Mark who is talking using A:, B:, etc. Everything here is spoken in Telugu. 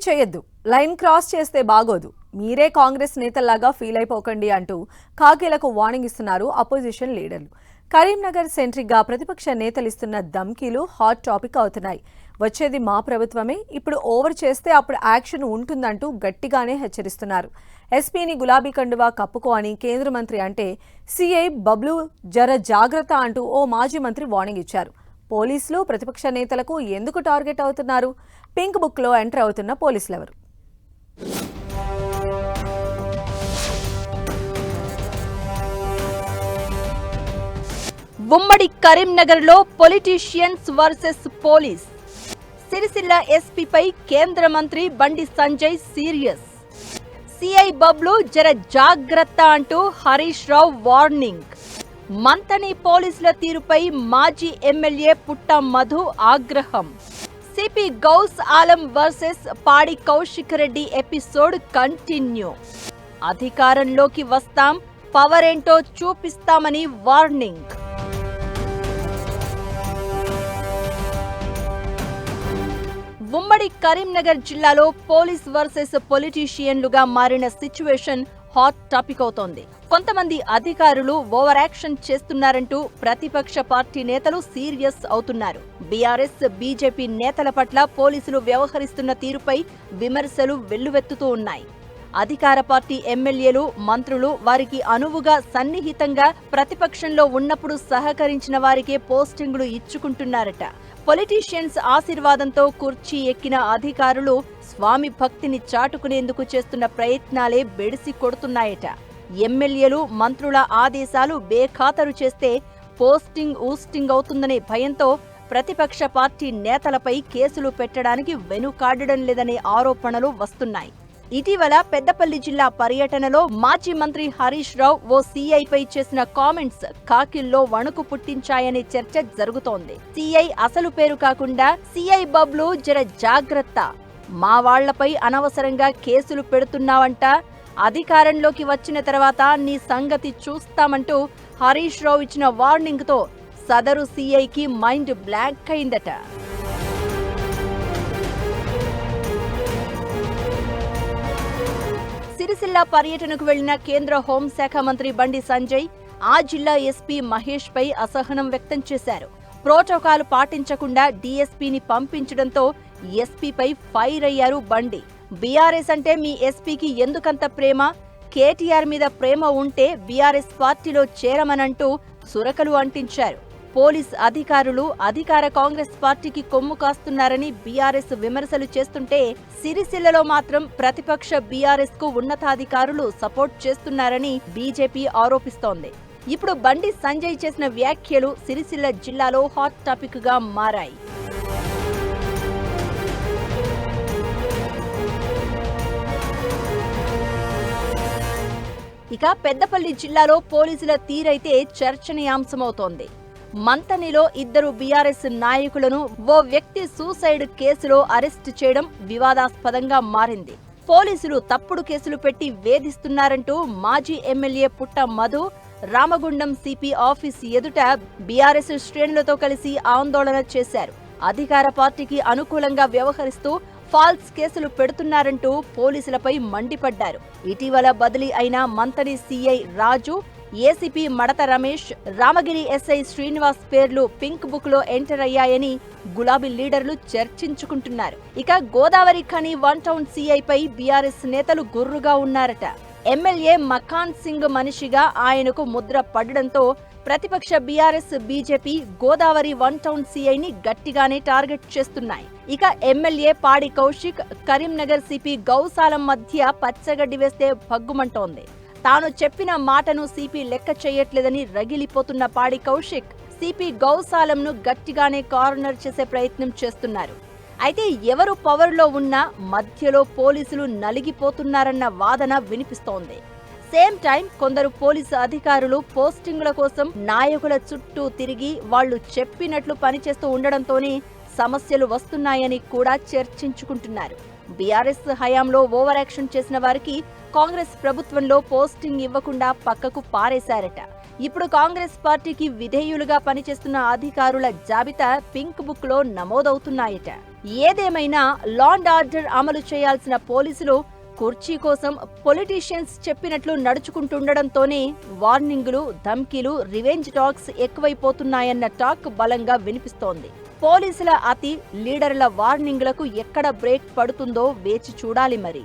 A: చేయొద్దు, లైన్ క్రాస్ చేస్తే బాగోదు, మీరే కాంగ్రెస్ నేతల్లాగా ఫీల్ అయిపోకండి అంటూ కాకీలకు వార్నింగ్ ఇస్తున్నారు అపోజిషన్ లీడర్లు. కరీంనగర్ సెంట్రిక్గా ప్రతిపక్ష నేతలు ఇస్తున్న ధమ్కీలు హాట్ టాపిక్ అవుతున్నాయి. వచ్చేది మా ప్రభుత్వమే, ఇప్పుడు ఓవర్ చేస్తే అప్పుడు యాక్షన్ ఉంటుందంటూ గట్టిగానే హెచ్చరిస్తున్నారు. ఎస్పీని గులాబీ కండువా కప్పుకో అని కేంద్ర మంత్రి అంటే సీఐ బబ్లు జర జాగ్రత్త అంటూ ఓ మాజీ మంత్రి వార్నింగ్ ఇచ్చారు. పోలీసులు ప్రతిపక్ష నేతలకు ఎందుకు టార్గెట్ అవుతున్నారు? పింక్ బుక్ లో ఎంటర్ అవుతున్న పోలీసులు ఎవరు?
B: ఉమ్మడి కరీంనగర్ లో పొలిటీషియన్స్ వర్సెస్ పోలీస్. సిరిసిల్ల ఎస్పీపై కేంద్ర మంత్రి బండి సంజయ్ సీరియస్. సిఐ బబ్లు జర జాగ్రత్త అంటూ హరీష్ రావు వార్నింగ్. మంతని పోలీసుల తీరుపై మాజీ ఎమ్మెల్యే పుట్ట మధు ఆగ్రహం. సిపి గౌస్ ఆలం వర్సెస్ పాడి కౌశిక్ రెడ్డి ఎపిసోడ్ కంటిన్యూ. అధికారంలోకి వస్తాం, పవర్ ఏంటో చూపిస్తామని వార్నింగ్. ఉమ్మడి కరీంనగర్ జిల్లాలో పోలీస్ వర్సెస్ పొలిటీషియన్లుగా మారిన సిచ్యువేషన్ హాట్ టాపిక్ అవుతోంది. కొంతమంది అధికారులు ఓవర్ యాక్షన్ చేస్తున్నారంటూ ప్రతిపక్ష పార్టీ నేతలు సీరియస్ అవుతున్నారు. బీఆర్ఎస్, బీజేపీ నేతల పట్ల పోలీసులు వ్యవహరిస్తున్న తీరుపై విమర్శలు వెల్లువెత్తుతూ ఉన్నాయి. అధికార పార్టీ ఎమ్మెల్యేలు, మంత్రులు వారికి అనువుగా సన్నిహితంగా ప్రతిపక్షంలో ఉన్నప్పుడు సహకరించిన వారికే పోస్టింగులు ఇచ్చుకుంటున్నారట. పొలిటీషియన్స్ ఆశీర్వాదంతో కుర్చీ ఎక్కిన అధికారులు స్వామి భక్తిని చాటుకునేందుకు చేస్తున్న ప్రయత్నాలే బెడిసి కొడుతున్నాయట. ఎమ్మెల్యేలు, మంత్రుల ఆదేశాలు బేఖాతరు చేస్తే పోస్టింగ్ ఊస్టింగ్ అవుతుందనే భయంతో ప్రతిపక్ష పార్టీ నేతలపై కేసులు పెట్టడానికి వెనుకాడడం లేదనే ఆరోపణలు వస్తున్నాయి. ఇటీవల పెద్దపల్లి జిల్లా పర్యటనలో మాజీ మంత్రి హరీష్ రావు ఓ సీఐపై చేసిన కామెంట్స్ కాకిల్లో వణుకు పుట్టించాయనే చర్చ జరుగుతోంది. సీఐ అసలు పేరు కాకుండా సిఐ బబ్లు జర జాగ్రత్త, మా వాళ్లపై అనవసరంగా కేసులు పెడుతున్నావంట, అధికారంలోకి వచ్చిన తర్వాత నీ సంగతి చూస్తామంటూ హరీష్ రావు ఇచ్చిన వార్నింగ్ తో సదరు సీఐకి మైండ్ బ్లాంక్ అయిందట. సిరిసిల్ల పర్యటనకు వెళ్లిన కేంద్ర హోంశాఖ మంత్రి బండి సంజయ్ ఆ జిల్లా ఎస్పీ మహేష్ పై అసహనం వ్యక్తం చేశారు. ప్రోటోకాల్ పాటించకుండా డీఎస్పీని పంపించడంతో ఎస్పీపై ఫైర్ అయ్యారు బండి. బీఆర్ఎస్ అంటే మీ ఎస్పీకి ఎందుకంత ప్రేమ? కేటీఆర్ మీద ప్రేమ ఉంటే బీఆర్ఎస్ పార్టీలో చేరమనంటూ సురకలు అంటించారు. పోలీస్ అధికారులు అధికార కాంగ్రెస్ పార్టీకి కొమ్ము కాస్తున్నారని బీఆర్ఎస్ విమర్శలు చేస్తుంటే, సిరిసిల్లలో మాత్రం ప్రతిపక్ష బీఆర్ఎస్ కు ఉన్నతాధికారులు సపోర్ట్ చేస్తున్నారని బీజేపీ ఆరోపిస్తోంది. ఇప్పుడు బండి సంజయ్ చేసిన వ్యాఖ్యలు సిరిసిల్ల జిల్లాలో హాట్ టాపిక్ గా మారాయి. ఇక పెద్దపల్లి జిల్లాలో పోలీసుల తీరైతే చర్చనీయాంశమవుతోంది. మంతనిలో ఇద్దరు బీఆర్ఎస్ నాయకులను ఓ వ్యక్తి సూసైడ్ కేసులో అరెస్టు చేయడం వివాదాస్పదంగా మారింది. పోలీసులు తప్పుడు కేసులు పెట్టి వేధిస్తున్నారంటూ మాజీ ఎమ్మెల్యే పుట్ట మధు రామగుండం సిపి ఆఫీస్ ఎదుట బీఆర్ఎస్ శ్రేణులతో కలిసి ఆందోళన చేశారు. అధికార పార్టీకి అనుకూలంగా వ్యవహరిస్తూ ఫాల్స్ కేసులు పెడుతున్నారంటూ పోలీసులపై మండిపడ్డారు. ఇటీవల బదిలీ అయిన మంతని సీఐ రాజు, ఏసీపీ మడత రమేష్, రామగిరి ఎస్ఐ శ్రీనివాస్ పేర్లు పింక్ బుక్ లో ఎంటర్ అయ్యాయని గులాబీ లీడర్లు చర్చించుకుంటున్నారు. ఇక Godavari Khani one town సీఐపై BRS నేతలు గుర్రుగా ఉన్నారట. ఎమ్మెల్యే మకాన్ సింగ్ మనిషిగా ఆయనకు ముద్ర పడడంతో ప్రతిపక్ష BRS, BJP Godavari one town సీఐని గట్టిగానే టార్గెట్ చేస్తున్నాయి. ఇక ఎమ్మెల్యే పాడి కౌశిక్, కరీంనగర్ సిపి గౌసాలం మధ్య పచ్చగడ్డి వేస్తే భగ్గుమంటోంది. తాను చెప్పిన మాటను సిపి లెక్క చేయట్లేదని రగిలిపోతున్న పాడి కౌశిక్ సిపి గౌసాలంను గట్టిగానే కార్నర్ చేసే ప్రయత్నం చేస్తున్నారు. అయితే ఎవరు పవర్లో ఉన్నా మధ్యలో పోలీసులు నలిగిపోతున్నారన్న వాదన వినిపిస్తోంది. సేమ్ టైం కొందరు పోలీసు అధికారులు పోస్టింగుల కోసం నాయకుల చుట్టూ తిరిగి వాళ్లు చెప్పినట్లు పనిచేస్తూ ఉండడంతోనే సమస్యలు వస్తున్నాయని కూడా చర్చించుకుంటున్నారు. బీఆర్ఎస్ హయాంలో ఓవర్ యాక్షన్ చేసిన వారికి కాంగ్రెస్ ప్రభుత్వంలో పోస్టింగ్ ఇవ్వకుండా పక్కకు పారేశారట. ఇప్పుడు కాంగ్రెస్ పార్టీకి విధేయులుగా పనిచేస్తున్న అధికారుల జాబితా పింక్ బుక్ లో నమోదవుతున్నాయట. ఏదేమైనా లా అండ్ ఆర్డర్ అమలు చేయాల్సిన పోలీసులు కుర్చీ కోసం పొలిటీషియన్స్ చెప్పినట్లు నడుచుకుంటుండడంతోనే వార్నింగులు, ధమ్కీలు, రివెంజ్ టాక్స్ ఎక్కువైపోతున్నాయన్న టాక్ బలంగా వినిపిస్తోంది. పోలీసుల అతి, లీడర్ల వార్నింగులకు ఎక్కడ బ్రేక్ పడుతుందో వేచి చూడాలి మరి.